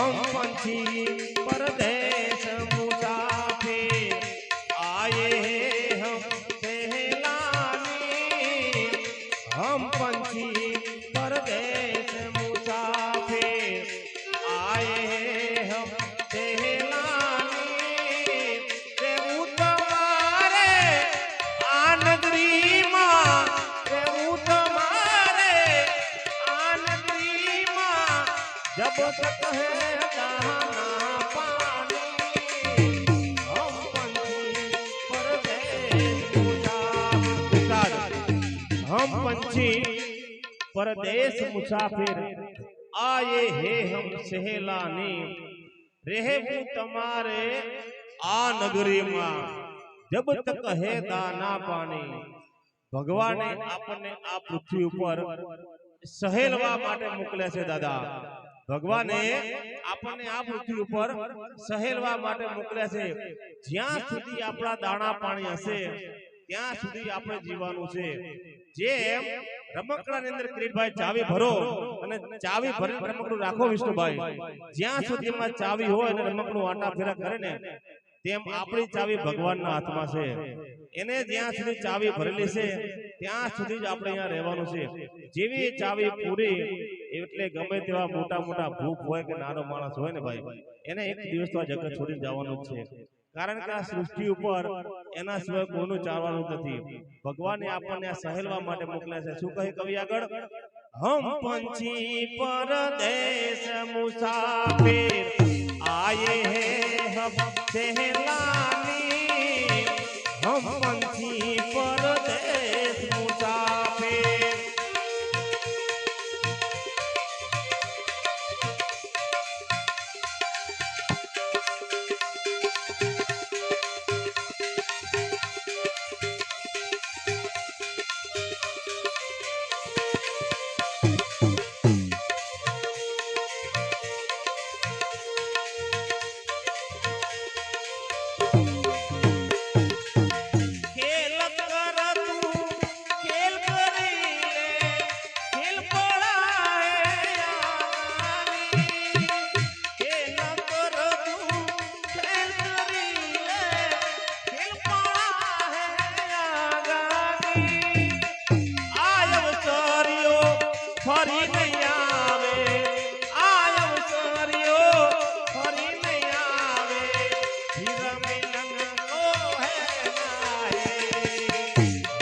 हम पंछी परदेश मुसाफिर आए हैं हम सहलाने। हम पंछी परदेश मुसाफिर आए हैं हम सहलाने। रहूं तुम्हारे आनगरी मां, रहूं तुम्हारे आनगरी मां, जब तक है दाना पानी। हम पंछी परदेश मुसाफिर, हम पंछी परदेश मुसाफिर आए हैं हम सहलाने। રહેવું તમારે આ નગરીમાં જબ તક હે દાના પાણી। ભગવાને આપણને આ પૃથ્વી ઉપર સહેલવા માટે મોકલ્યા છે દાદા। ભગવાને આપણને આ પૃથ્વી ઉપર સહેલવા માટે મોકલ્યા છે। જ્યાં સુધી આપણા દાણા પાણી હશે ત્યાં સુધી આપણે જીવવાનું છે। જેમ રમકડાની અંદર કિરીટભાઈ ચાવી ભરો અને ચાવી ભરી રમકડું રાખો વિષ્ણુભાઈ, જ્યાં સુધીમાં ચાવી હોય અને રમકડું આટા ફેરા કરે ને તેમ આપણી ચાવી ભગવાનના હાથમાં છે। એને જ્યાં સુધી ચાવી ભરેલી છે ત્યાં સુધી જ આપણે અહીંયા રહેવાનું છે। જેવી ચાવી પૂરી એટલે ગમે તેવા મોટા મોટા ભૂખ હોય કે નાનો માણસ હોય ને ભાઈ, એને એક દિવસ તો આ જગત છોડીને જવાનું જ છે। કારણ કે આ સૃષ્ટિ ઉપર એના સિવાય કોઈનું ચાલવાનું નથી। ભગવાને આપણને આ સહેલવા માટે મોકલ્યા છે। શું કહે કવિ આગળ? हम पंछी परदेश मुसाफिर आए हैं हम सहलाने। हम पंछी परदेश मुसाफिर ફરી નહીં આવે, આયવ સરિયો ફરી નહીં આવે, ફિર મિલન કો હે નાએ।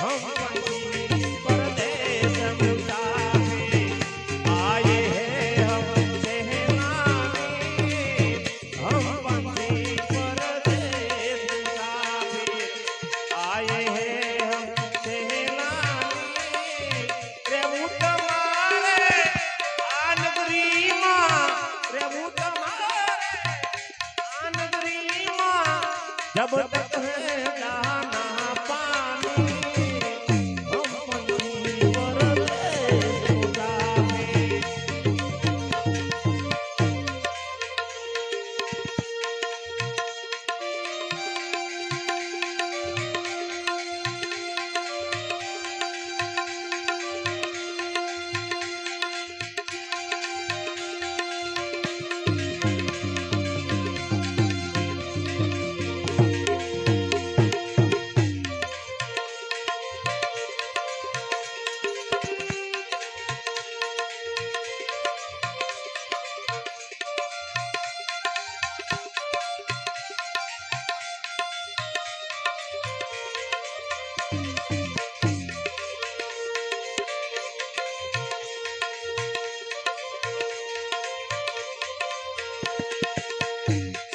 हम पंछी परदेश मुसाफिर आए हैं हम सहलाने। हम पंछी परदेश मुसाफिर आए हैं हम सहलाने। रहूं तुम्हारे आनगरी मां, रहूं तुम्हारे आनगरी मां, जब तक है दाना पानी। हम पंछी परदेश मुसाफिर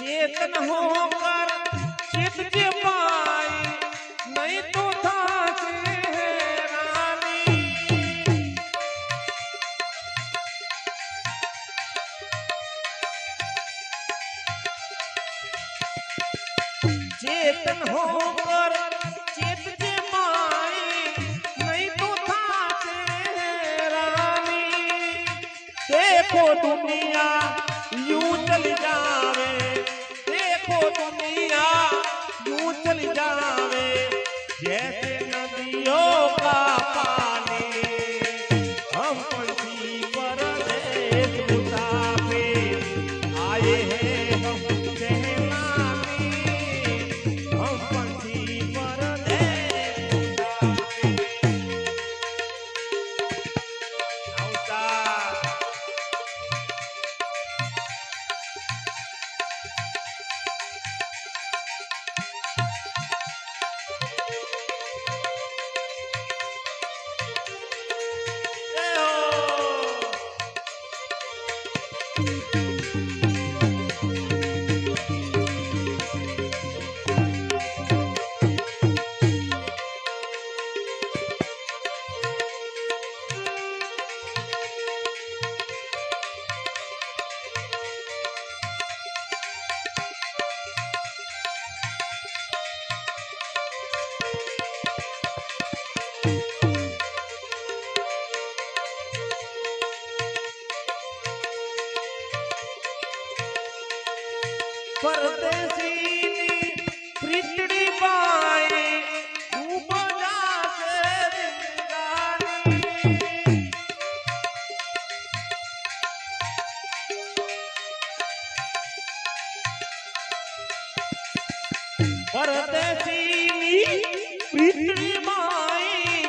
चेतन होकर चित के पाई, नहीं तो था हैरानी। चेतन होकर चित के पाई, नहीं तो था हैरानी। देखो दुनिया यूं चल जावे, देखो दुनिया यूं चल जावे, जैसे नदियों का पानी। हम पंछी परदेश मुसाफिर आए પરદેશીની પ્રીતડી બાઈ ડૂબ જાશે જિંદગાની પરદેશીની પ્રીતડી બાઈ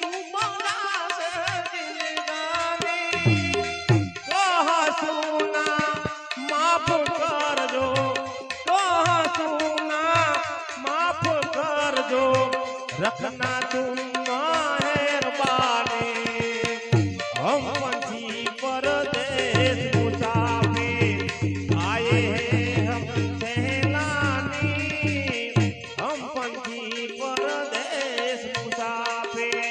ડૂબ જાશે જિંદગાની કહસુના માફ કરજો कहसुना माफ करजो रखना तुम मेहरबानी हम पंछी परदेश मुसाफिर आए हैं हम सैलानी हम पंछी परदेश मुसाफिर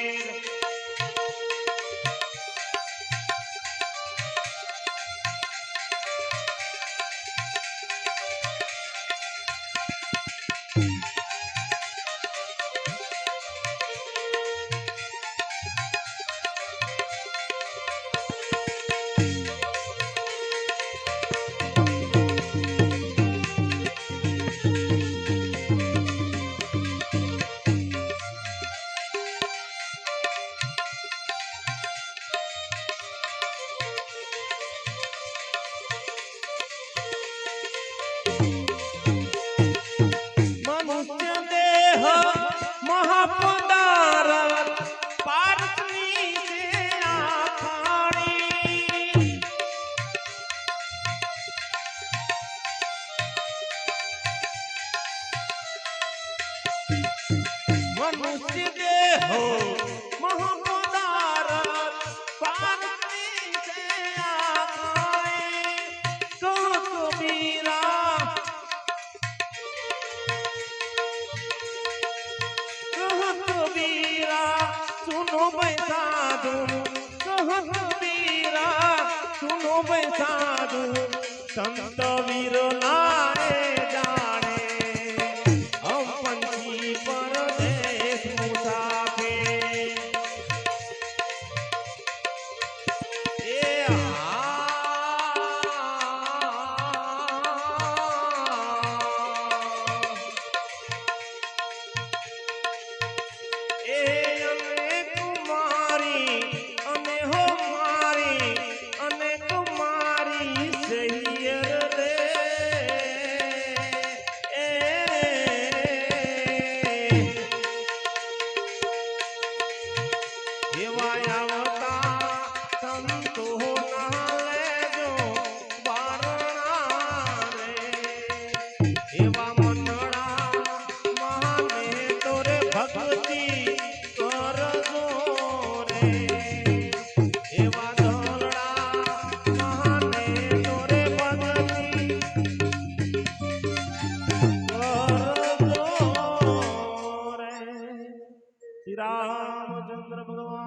મનુષ્ય દેહ મહાપદારથ પારસની છે આખાણી મનુષ્ય દેહ મહાપદારથ પારસની છે આખાણી કહો કબીરા कबीरा सुनो भाई साधु कह कबीरा सुनो भाई साधु संत वीर नारे जाने हम पंछी परदेश मुसाफिर ए એવા મંડળા મહાને તોરે ભક્તિ કરજો રે એવા દોરડા મહાને તોરે ભક્તિ કરજો રે શ્રી રામચંદ્ર ભગવાન